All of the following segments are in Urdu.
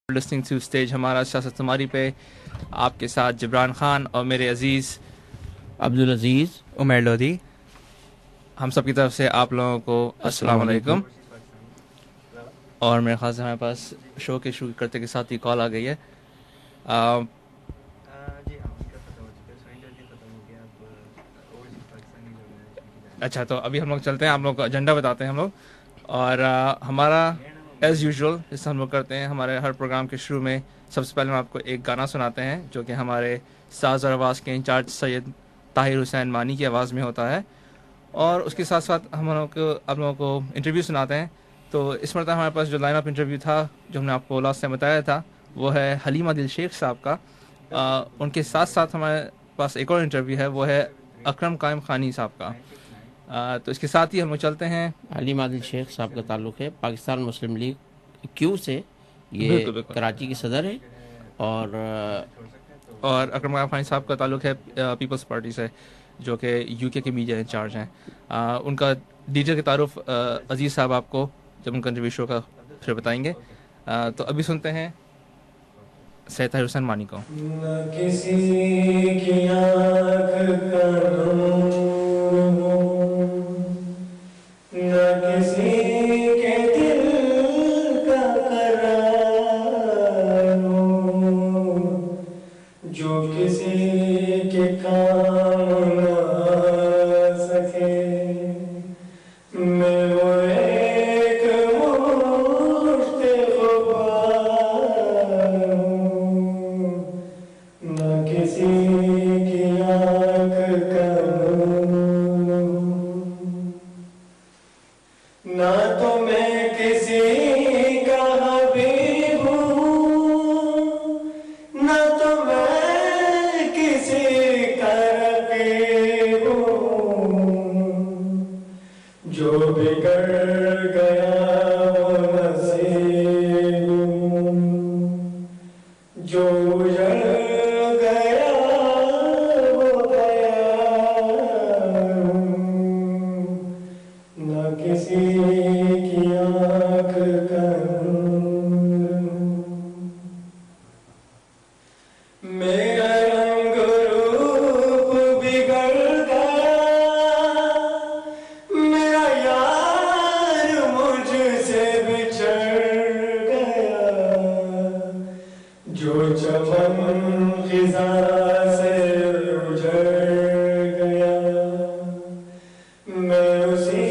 لسننگ ٹو اسٹیج ہمارا سیاست ہماری پہ آپ کے ساتھ جبران خان اور میرے عزیز عبدالعزیز عمیر لودھی. ہم سب کی طرف سے آپ لوگوں کو السلام علیکم. اور میرے خیال سے ہمارے پاس شو کے شروع کرتے کے ساتھ ہی کال آ گئی ہے. اچھا تو ابھی ہم لوگ چلتے ہیں, آپ لوگوں کو ایجنڈا بتاتے ہیں ہم لوگ. اور ہمارا ایز یوزول جیسے ہم لوگ کرتے ہیں ہمارے ہر پروگرام کے شروع میں سب سے پہلے ہم آپ کو ایک گانا سناتے ہیں جو کہ ہمارے ساز اور آواز کے انچارج سید طاہر حسین مانی کی آواز میں ہوتا ہے. اور اس کے ساتھ ساتھ ہم لوگوں کو آپ لوگوں کو انٹرویو سناتے ہیں. تو اس مرتبہ ہمارے پاس جو لائن اپ انٹرویو تھا جو ہم نے آپ کو لاسٹ ٹائم بتایا تھا وہ ہے حلیمہ دل شیخ صاحب کا. ان کے ساتھ ساتھ ہمارے پاس ایک اور انٹرویو ہے, وہ ہے اکرم قائم خانی صاحب کا. تو اس کے ساتھ ہی ہم چلتے ہیں. حلیمہ دل شیخ صاحب کا تعلق ہے پاکستان مسلم لیگ کیو سے, یہ بالکل بالکل کراچی کی صدر ہے. اور اکرم قائم خانی صاحب کا تعلق ہے پیپلز پارٹی سے جو کہ یو کے میڈیا انچارج ہیں. ان کا ڈیٹیل کے تعارف عزیز صاحب آپ کو جب ان کا انٹرویو شو کا پھر بتائیں گے. تو ابھی سنتے ہیں سید طاہر حسین مانی کو. کسی کی آنکھ کا نور ہو, نہ کسی کے دل کا قرار ہو, جو کسی کے کام نہ آ سکے. میں وہ ایک مشت غبار ہوں, نہ کسی کی آنکھ کا نور ہوں, نہ تو میں کسی کا حبیب ہوں, نہ تو میں کسی کا رقیب ہوں. جو بگڑ گیا وہ نصیب ہوں, جو اجڑ گیا وہ تیار ہوں, نہ کسی کی آنکھ کا نور ہوں. میرا رنگ روپ بگڑ گیا, میرا یار مجھ سے بچھڑ گیا. جو چمن خزاں سے اجڑ گیا, میں اسی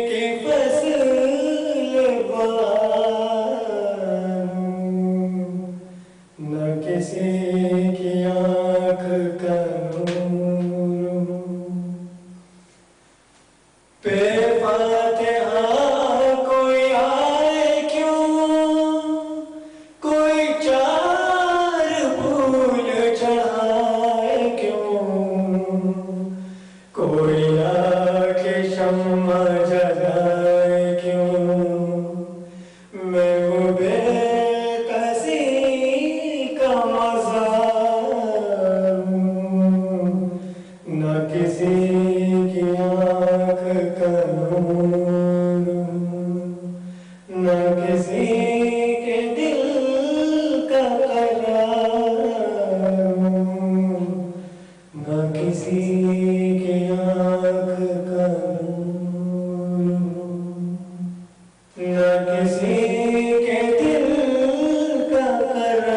کی فصل بہار ہوں, نہ کسی کی آنکھ کا نور ہوں. بے فاتحہ کوئی آئے کیوں, کوئی چار پھول چڑھائے کیوں, کوئی آ کے شمع جلائے کیوں. میں وہ بے کسی کا مزار ہوں, نہ کسی کی آنکھ کا نور ہوں, نہ کسی کے دل کا قرار ہوں, نہ کسی کی آنکھ کا نور ہوں, نہ کسی کے دل کا قرار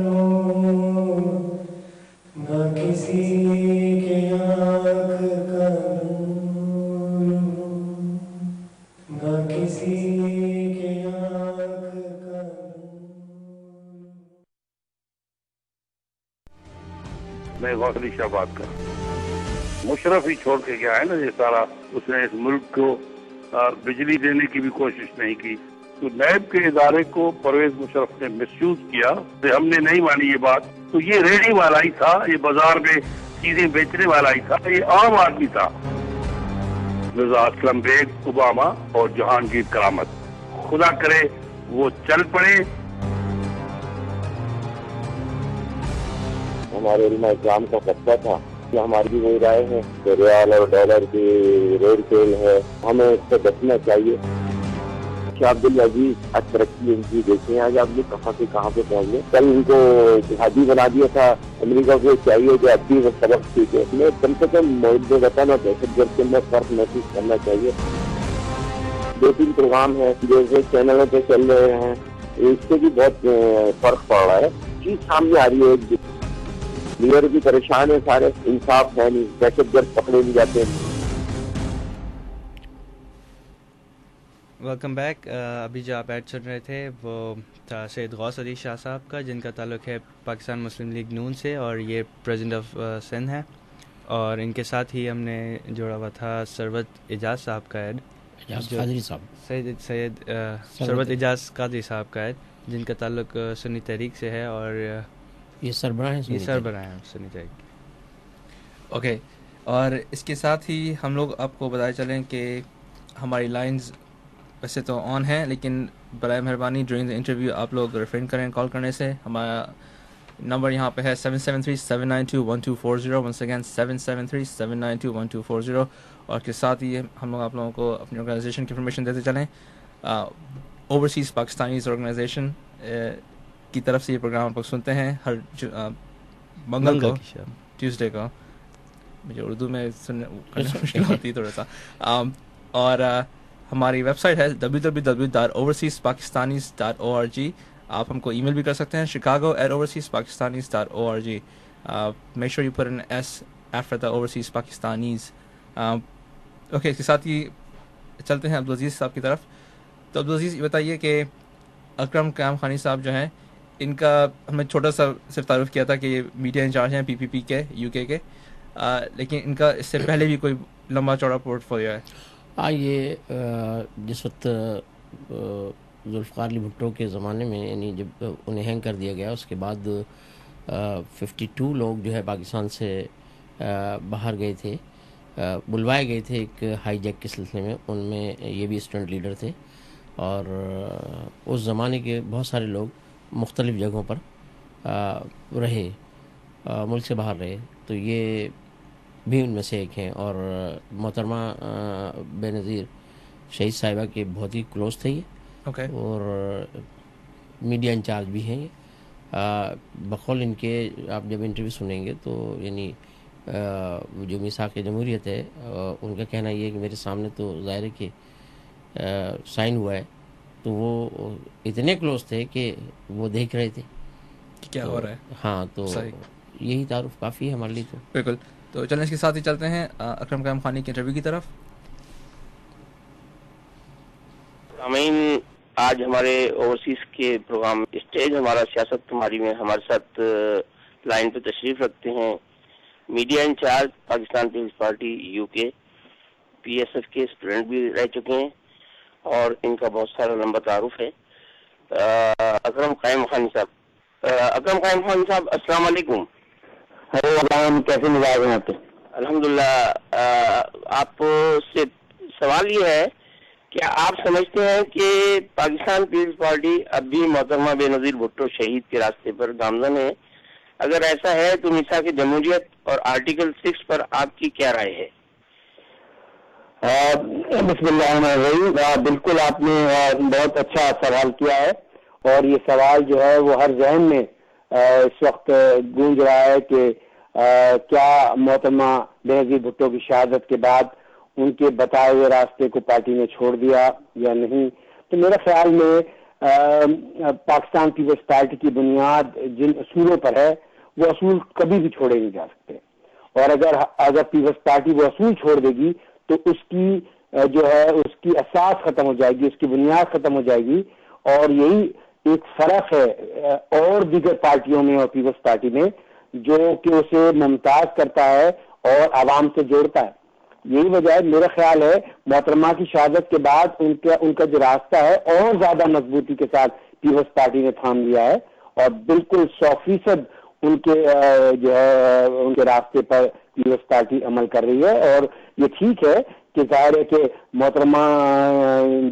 ہوں, نہ کسی کی آنکھ کا نور ہوں, نہ کسی کی آنکھ کا نور. میں غوث علی شاہ بات کر رہا ہوں. مشرف ہی چھوڑ کے گیا ہے نا یہ سارا. اس نے اس ملک کو بجلی دینے کی بھی کوشش نہیں کی. تو نیب کے ادارے کو پرویز مشرف نے مس یوز کیا, ہم نے نہیں مانی یہ بات. تو یہ ریڑھی والا ہی تھا, یہ بازار میں چیزیں بیچنے والا ہی تھا, یہ عام آدمی تھا. مرزا اسلم بیگ, اوباما اور جہانگیر کرامت, خدا کرے وہ چل پڑے. ہمارے علماء اسلام کا فتویٰ تھا کہ ہماری بھی وہی رائے ہے کہ ریال اور ڈالر کی ریٹ فیل ہے, ہمیں اس سے بچنا چاہیے. شاہ عبد العزیز آج ترقی ان کی دیکھیں آج آپ نے کہاں سے کہاں پہ پہنچ گئے. کل ان کو جہادی بنا دیا تھا. امریکہ کو چاہیے کہ اب بھی وہ سبق سیکھے. میں کم سے کم محب وطن اور دہشت گرد کے اندر فرق محسوس کرنا چاہیے. 2-3 پروگرام ہیں جیسے چینلوں پہ چل رہے ہیں, اس سے بھی بہت فرق پڑ رہا ہے. چیز سامنے آ رہی ہے, لیڈر بھی پریشان ہے سارے, انصاف ہے نہیں, دہشت گرد پکڑے نہیں جاتے. Welcome back. ابھی جو آپ ایڈ سن رہے تھے وہ تھا سید غوث علی شاہ صاحب کا, جن کا تعلق ہے پاکستان مسلم لیگ نون سے, اور یہ پریزیڈنٹ آف سندھ ہیں. اور ان کے ساتھ ہی ہم نے جوڑا ہوا تھا سرورت اعجاز صاحب کا ایڈ, سید سرورت اعجاز قادری صاحب کا ایڈ, جن کا تعلق سنی تحریک سے ہے, اور یہ سربراہ ہیں سنی تحریک. اوکے, اور اس کے ساتھ ہی ہم لوگ آپ کو بتایا چلیں کہ ہماری لائنز ویسے تو آن ہیں, لیکن برائے مہربانی ڈیورنگ دا انٹرویو آپ لوگ ریفرین کریں کال کرنے سے. ہمارا نمبر یہاں پہ ہے 773-792-1240. Once again 773-792-1240. اور کے ساتھ ہی ہم لوگ آپ لوگوں کو اپنی آرگنائزیشن کی انفارمیشن دیتے چلیں. اوورسیز پاکستانیز آرگنائزیشن کی طرف سے یہ پروگرام آپ لوگ سنتے ہیں ہر منگل کو, ٹیوزڈے کو. مجھے اردو میں سننے مشکل ہوتی ہے تھوڑا سا. اور ہماری ویب سائٹ ہے www.overseaspakistanis.org. آپ ہم کو ای میل بھی کر سکتے ہیں chicago@overseaspakistanis.org. Make sure you put an S after the overseas Pakistanis. Okay, اس کے ساتھ ہی چلتے ہیں عبدالعزیز صاحب کی طرف. تو عبدالعزیز یہ بتائیے کہ اکرم قیام خانی صاحب جو ہیں, ان کا ہمیں چھوٹا سا صرف تعارف کیا تھا کہ یہ میڈیا انچارج ہیں PPP کے UK کے, لیکن ان کا اس سے پہلے بھی کوئی لمبا چوڑا پورٹ فولیو ہے. یہ جس وقت ذوالفقار علی بھٹو کے زمانے میں, یعنی جب انہیں ہینگ کر دیا گیا, اس کے بعد 52 لوگ جو ہے پاکستان سے باہر گئے تھے, بلوائے گئے تھے ایک ہائی جیک کے سلسلے میں. ان میں یہ بھی اسٹوڈنٹ لیڈر تھے, اور اس زمانے کے بہت سارے لوگ مختلف جگہوں پر رہے, ملک سے باہر رہے. تو یہ بھی ان میں سے ایک ہیں. اور محترمہ بے نظیر شہید صاحبہ کے بہت ہی کلوز تھے یہ, اور میڈیا انچارج بھی ہیں یہ. بقول ان کے آپ جب انٹرویو سنیں گے تو یعنی جو میثاق جمہوریت ہے, ان کا کہنا یہ ہے کہ میرے سامنے تو ظاہر ہے کہ سائن ہوا ہے, تو وہ اتنے کلوز تھے کہ وہ دیکھ رہے تھے کیا ہو رہا ہے. ہاں, تو یہی تعارف کافی ہے ہمارے لیے. تو بالکل. تو چلیں اس کے ساتھ ہی چلتے ہیں اکرم قیام خانی کے انٹرویو کی طرف. سامعین, آج ہمارے اوورسیز کے پروگرام اسٹیج ہمارا سیاست تمہاری میں ہمارے ساتھ لائن پہ تشریف رکھتے ہیں media incharge Pakistan Peoples Party UK, PSF کے اسٹوڈنٹ بھی رہ چکے ہیں, اور ان کا بہت سارا لمبا تعارف ہے. اکرم قیام خانی صاحب. اکرم قیام خانی صاحب, السلام علیکم. کیسے مزاج ہیں آپ کے؟ الحمدللہ. آپ سے سوال یہ ہے, کیا آپ سمجھتے ہیں کہ پاکستان پیپلز پارٹی اب بھی محترمہ بے نظیر بھٹو شہید کے راستے پر گامزن ہے؟ اگر ایسا ہے تو میثاق جمہوریت اور آرٹیکل 6 پر آپ کی کیا رائے ہے؟ بسم اللہ الرحمن الرحیم. بالکل آپ نے بہت اچھا سوال کیا ہے, اور یہ سوال جو ہے وہ ہر ذہن میں اس وقت گونج رہا ہے کہ کیا محترمہ بے نظیر بھٹو کی شہادت کے بعد ان کے بتائے ہوئے راستے کو پارٹی نے چھوڑ دیا یا نہیں. تو میرے خیال میں پاکستان پیپلز پارٹی کی بنیاد جن اصولوں پر ہے وہ اصول کبھی بھی چھوڑے نہیں جا سکتے, اور اگر پیپلز پارٹی وہ اصول چھوڑ دے گی تو اس کی جو ہے اس کی اساس ختم ہو جائے گی, اس کی بنیاد ختم ہو جائے گی. اور یہی ایک فرق ہے اور دیگر پارٹیوں میں اور پیپلز پارٹی میں, جو کہ اسے ممتاز کرتا ہے اور عوام سے جوڑتا ہے. یہی وجہ ہے, میرا خیال ہے محترمہ کی شہادت کے بعد ان کا جو راستہ ہے اور زیادہ مضبوطی کے ساتھ پیپلز پارٹی نے تھام لیا ہے, اور بالکل 100% ان کے جو ہے ان کے راستے پر پیپلز پارٹی عمل کر رہی ہے. اور یہ ٹھیک ہے کہ ظاہر ہے کہ محترمہ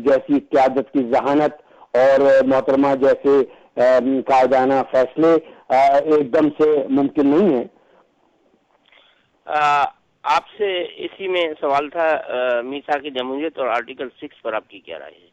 جیسی قیادت کی ذہانت اور محترمہ جیسے قائدانہ فیصلے ایک دم سے ممکن نہیں ہے. آپ سے اسی میں سوال تھا, میثاق جمہوریت اور آرٹیکل 6 پر آپ کی کیا رائے ہے؟